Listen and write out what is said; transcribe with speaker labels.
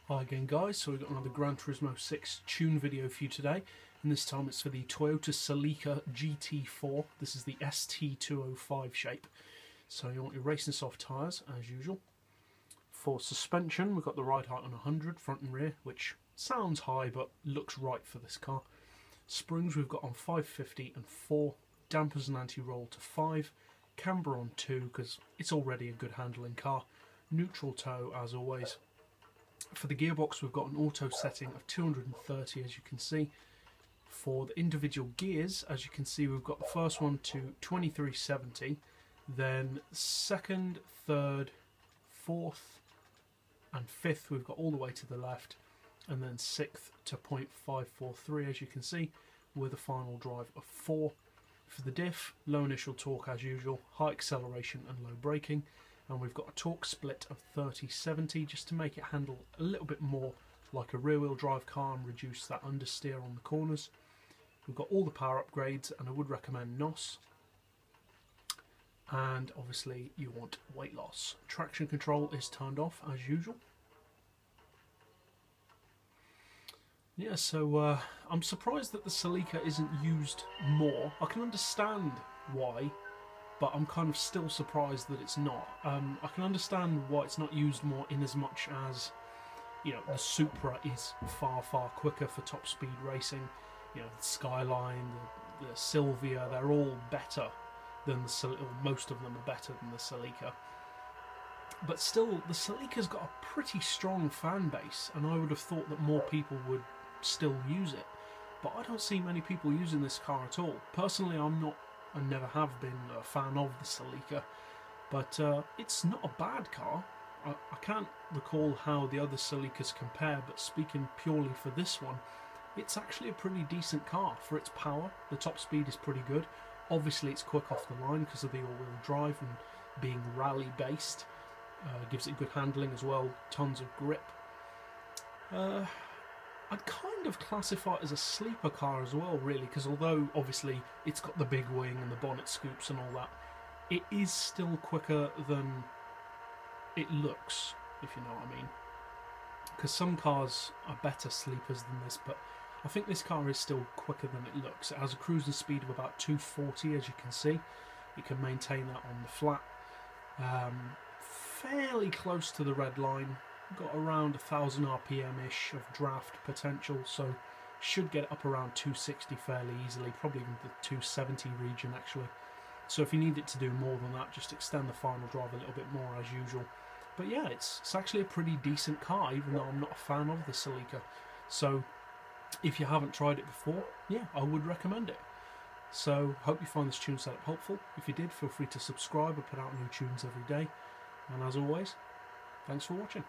Speaker 1: Hi again guys, so we've got another GranTurismo 6 tune video for you today, and this time it's for the Toyota Celica GT-Four. This is the ST205 shape. So you want your racing soft tyres as usual. For suspension we've got the ride height on 100 front and rear, which sounds high but looks right for this car. Springs we've got on 550 and 4, dampers and anti-roll to 5, camber on 2 because it's already a good handling car, neutral toe as always. For the gearbox we've got an auto setting of 230 as you can see. For the individual gears, as you can see, we've got the first one to 2370, then second, third, fourth and fifth we've got all the way to the left, and then sixth to 0.543 as you can see, with a final drive of 4. For the diff, low initial torque as usual, high acceleration and low braking. And we've got a torque split of 30-70 just to make it handle a little bit more like a rear-wheel drive car and reduce that understeer on the corners. We've got all the power upgrades, and I would recommend NOS. And obviously you want weight loss. Traction control is turned off as usual. Yeah, so I'm surprised that the Celica isn't used more. I can understand why, but I'm kind of still surprised that it's not. I can understand why it's not used more, in as much as, you know, the Supra is far quicker for top speed racing. You know, the Skyline, the Silvia, they're all better than the Celica, or most of them are better than the Celica. But still, the Celica's got a pretty strong fan base, and I would have thought that more people would still use it. But I don't see many people using this car at all. Personally, I never have been a fan of the Celica, but it's not a bad car. I can't recall how the other Celicas compare, but speaking purely for this one, it's actually a pretty decent car for its power. The top speed is pretty good. Obviously it's quick off the line because of the all-wheel drive and being rally based. Gives it good handling as well, tons of grip. I'd kind of classify it as a sleeper car as well, really, because although obviously it's got the big wing and the bonnet scoops and all that, it is still quicker than it looks, if you know what I mean. Because some cars are better sleepers than this, but I think this car is still quicker than it looks. It has a cruising speed of about 240, as you can see. You can maintain that on the flat. Fairly close to the red line. Got around 1000 RPM-ish of draft potential, so should get up around 260 fairly easily, probably even the 270 region actually. So if you need it to do more than that, just extend the final drive a little bit more as usual. But yeah, it's actually a pretty decent car, even though I'm not a fan of the Celica. So if you haven't tried it before, yeah, I would recommend it. So hope you find this tune setup helpful. If you did, feel free to subscribe. I put out new tunes every day. And as always, thanks for watching.